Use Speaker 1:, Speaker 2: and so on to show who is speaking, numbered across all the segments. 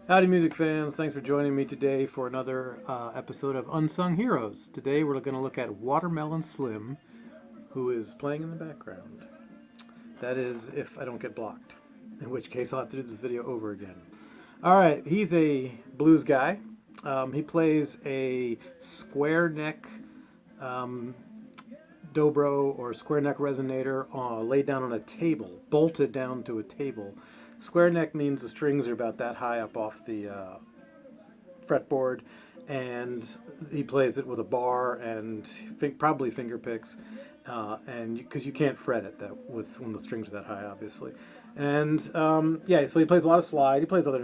Speaker 1: Howdy, music fans. Thanks for joining me today for another episode of Unsung Heroes. Today we're going to look at Watermelon Slim, who is playing in the background. That is, if I don't get blocked, in which case I'll have to do this video over again. All right, he's a blues guy. He plays a square neck dobro or square neck resonator laid down on a table, bolted down to a table. Square neck means the strings are about that high up off the fretboard, and he plays it with a bar and probably finger picks, and because you can't fret it that with when the strings are that high, obviously. And yeah, so he plays a lot of slide. He plays other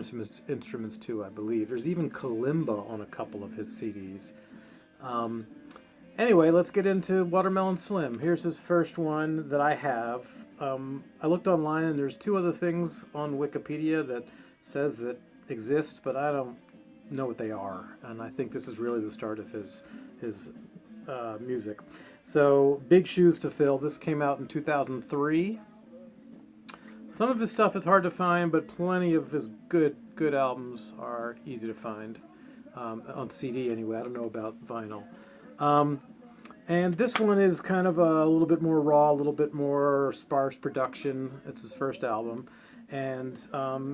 Speaker 1: instruments too, I believe. There's even kalimba on a couple of his CDs. Anyway, let's get into Watermelon Slim. Here's his first one that I have. I looked online and there's two other things on Wikipedia that says that exist, but I don't know what they are. And I think this is really the start of his music. So, Big Shoes to Fill. This came out in 2003. Some of his stuff is hard to find, but plenty of his good albums are easy to find on CD anyway. I don't know about vinyl. And this one is kind of a little bit more raw, a little bit more sparse production. It's his first album, and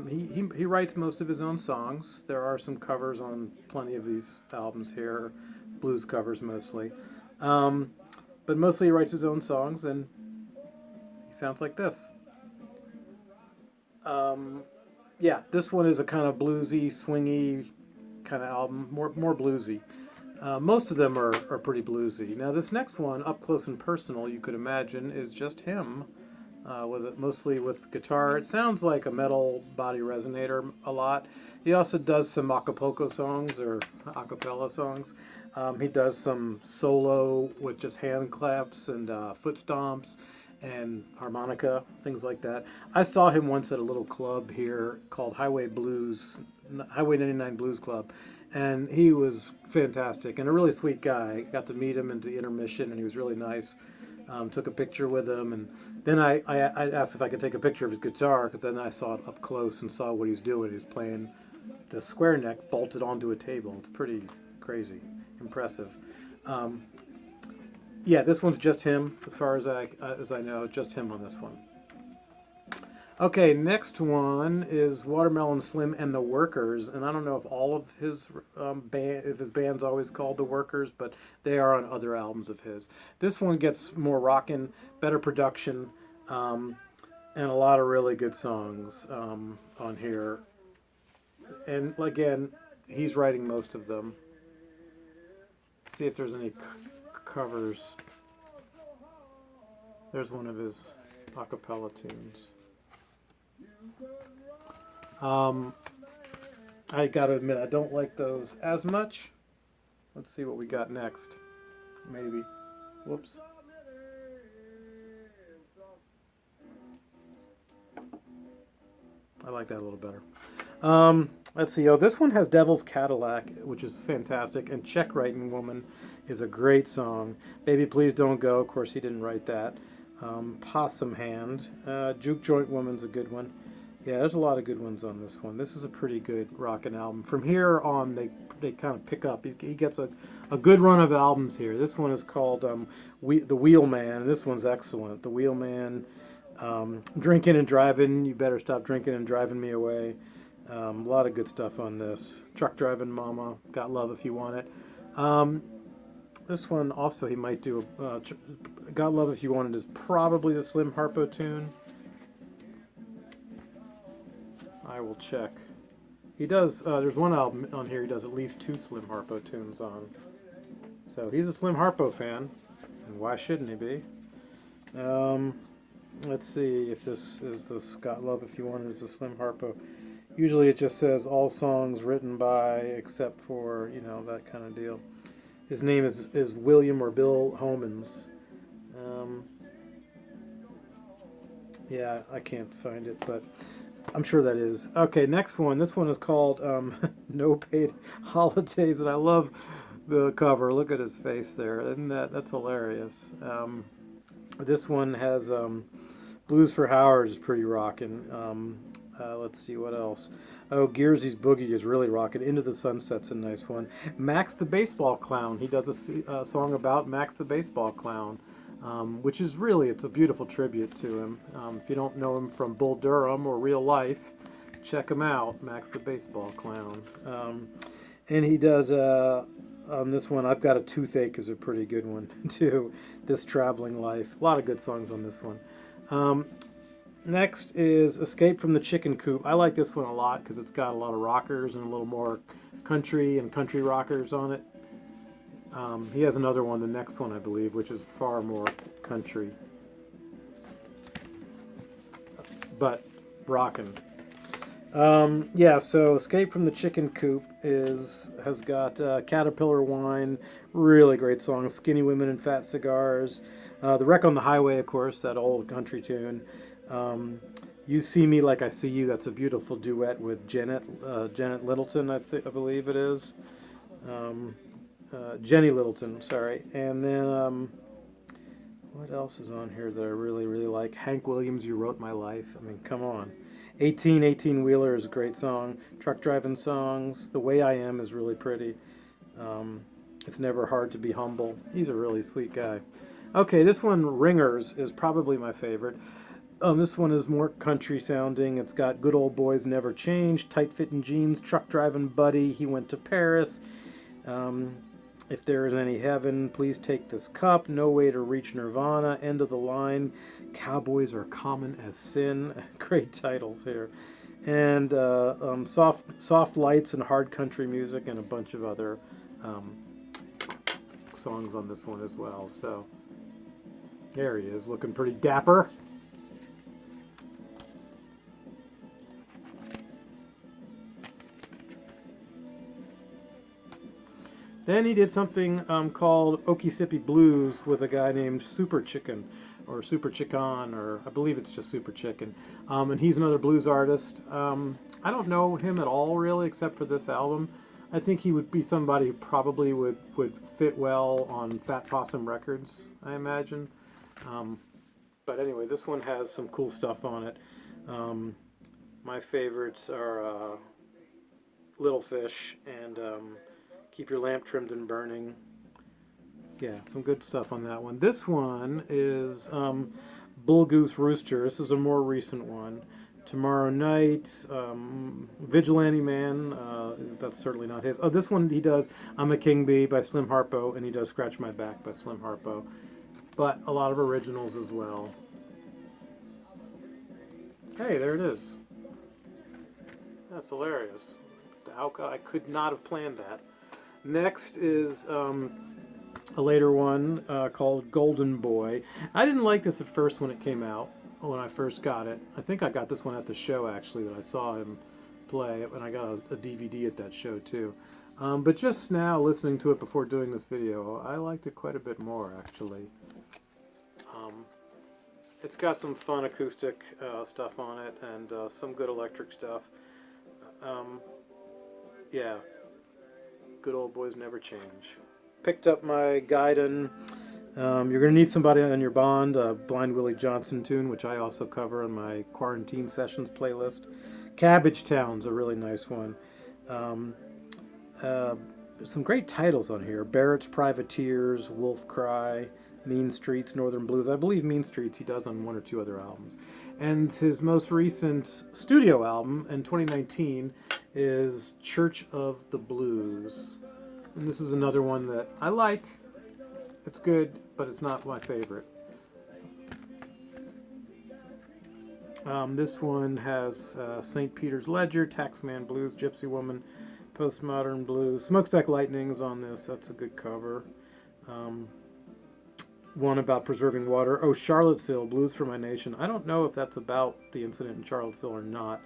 Speaker 1: he writes most of his own songs. There are some covers on plenty of these albums here, blues covers mostly, but mostly he writes his own songs, and he sounds like this. Yeah, this one is a kind of bluesy, swingy kind of album, more bluesy. Most of them are pretty bluesy. Now this next one, Up Close and Personal, you could imagine, is just him, with it mostly with guitar. It sounds like a metal body resonator a lot. He also does some Acapulco songs or acapella songs. He does some solo with just hand claps and foot stomps and harmonica, things like that. I saw him once at a little club here called Highway 99 Blues Club, and he was fantastic and a really sweet guy. Got to meet him in the intermission, and he was really nice. Took a picture with him, and then I asked if I could take a picture of his guitar, because then I saw it up close and saw what he's doing. He's playing the square neck bolted onto a table. It's pretty crazy, impressive. Yeah, this one's just him, as far as I know, just him on this one. Okay, next one is Watermelon Slim and the Workers, and I don't know if all of his if his band's always called the Workers, but they are on other albums of his. This one gets more rockin', better production, and a lot of really good songs on here. And again, he's writing most of them. See if there's any covers. There's one of his a cappella tunes. I gotta admit, I don't like those as much. Let's see what we got next. Maybe. Whoops. I like that a little better. Let's see. Oh, this one has Devil's Cadillac, which is fantastic, and Check Writing Woman is a great song. Baby Please Don't Go, of course he didn't write that. Possum Hand. Juke Joint Woman's a good one. Yeah, there's a lot of good ones on this one. This is a pretty good rockin' album. From here on, they kind of pick up. He gets a good run of albums here. This one is called The Wheelman. This one's excellent. The Wheelman. Drinking and Driving. You Better Stop Drinking and Driving Me Away. A lot of good stuff on this. Truck Driving Mama. Got Love If You Want It. This one also he might do. Got Love If You Want It is probably the Slim Harpo tune. I will check. He does, there's one album on here he does at least 2 Slim Harpo tunes on. So he's a Slim Harpo fan, and why shouldn't he be? Let's see if this is the Got Love If You Want It is a Slim Harpo. Usually it just says all songs written by, except for, that kind of deal. His name is William or Bill Homans. Yeah, I can't find it, but I'm sure that is. Okay, next one. This one is called No Paid Holidays, and I love the cover. Look at his face there. Isn't that's hilarious. This one has Blues for Howard is pretty rocking. Let's see what else. Oh, Gearsy's Boogie is really rocking. Into the Sunset's a nice one. Max the Baseball Clown. He does a song about Max the Baseball Clown, which is really, it's a beautiful tribute to him. If you don't know him from Bull Durham or real life, check him out, Max the Baseball Clown. And he does, on this one, I've Got a Toothache is a pretty good one, too. This Traveling Life. A lot of good songs on this one. Next is Escape from the Chicken Coop. I like this one a lot because it's got a lot of rockers and a little more country and country rockers on it. He has another one, the next one I believe, which is far more country, but rockin'. Yeah, so Escape from the Chicken Coop has got Caterpillar Whine, really great song, Skinny Women and Fat Cigars, The Wreck on the Highway, of course, that old country tune. You See Me Like I See You, that's a beautiful duet with Janet Littleton, I believe it is. Jenny Littleton, sorry. And then, what else is on here that I really, really like? Hank Williams, You Wrote My Life. I mean, come on. 18 Wheeler is a great song. Truck driving songs. The Way I Am is really pretty. It's Never Hard to Be Humble. He's a really sweet guy. Okay, this one, Ringers, is probably my favorite. This one is more country sounding. It's got Good Old Boys Never Change, Tight Fitting Jeans, Truck Driving Buddy, He Went to Paris, If There Is Any Heaven, Please Take This Cup, No Way to Reach Nirvana, End of the Line, Cowboys Are Common as Sin. Great titles here. And soft Lights and Hard Country Music, and a bunch of other songs on this one as well. So there he is, looking pretty dapper. Then he did something called Okie Sippy Blues with a guy named Super Chicken, or Super Chicken, or I believe it's just Super Chicken. And he's another blues artist. I don't know him at all, really, except for this album. I think he would be somebody who probably would fit well on Fat Possum Records, I imagine. But anyway, this one has some cool stuff on it. My favorites are Little Fish and Keep Your Lamp Trimmed and Burning. Yeah, some good stuff on that one. This one is Bull Goose Rooster. This is a more recent one. Tomorrow Night, Vigilante Man, that's certainly not his. Oh, this one he does I'm a King Bee by Slim Harpo, and he does Scratch My Back by Slim Harpo. But a lot of originals as well. Hey, there it is. That's hilarious. I could not have planned that. Next is a later one called Golden Boy. I didn't like this at first when it came out, when I first got it. I think I got this one at the show, actually, that I saw him play, and I got a DVD at that show, too. But just now, listening to it before doing this video, I liked it quite a bit more, actually. It's got some fun acoustic stuff on it, and some good electric stuff. Yeah. Good Old Boys Never Change. Picked up my Gaiden. You're going to Need Somebody on Your Bond, a Blind Willie Johnson tune, which I also cover on my Quarantine Sessions playlist. Cabbage Town's a really nice one. Some great titles on here. Barrett's Privateers, Wolf Cry, Mean Streets, Northern Blues. I believe Mean Streets he does on one or two other albums. And his most recent studio album in 2019 is Church of the Blues. And this is another one that I like. It's good, but it's not my favorite. This one has St. Peter's Ledger, Taxman Blues, Gypsy Woman, Postmodern Blues. Smokestack Lightning's on this. That's a good cover. One about preserving water. Oh, Charlottesville, Blues for My Nation. I don't know if that's about the incident in Charlottesville or not.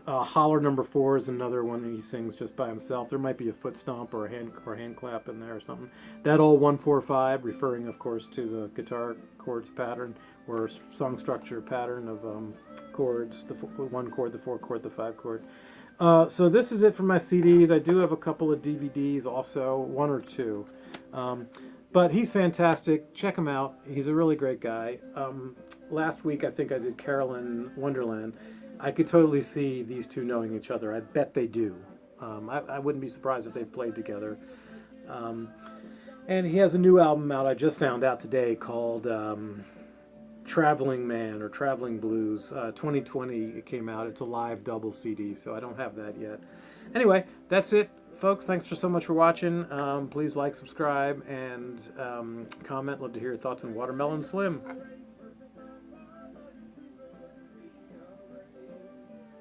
Speaker 1: Holler Number 4 is another one he sings just by himself. There might be a foot stomp or a hand clap in there or something. That Old 1-4-5, referring of course to the guitar chords pattern or song structure pattern of chords, the 1 chord, the 4 chord, the 5 chord. So this is it for my CDs. I do have a couple of DVDs also, 1 or 2. But he's fantastic. Check him out. He's a really great guy. Last week I think I did Carolyn Wonderland. I could totally see these two knowing each other. I bet they do. I wouldn't be surprised if they've played together. Um, and he has a new album out, I just found out today, called Traveling Man or Traveling Blues. 2020 it came out. It's a live double CD, so I don't have that yet. Anyway, that's it, folks. Thanks so much for watching. Please like, subscribe, and comment. Love to hear your thoughts on Watermelon Slim.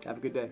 Speaker 1: Have a good day.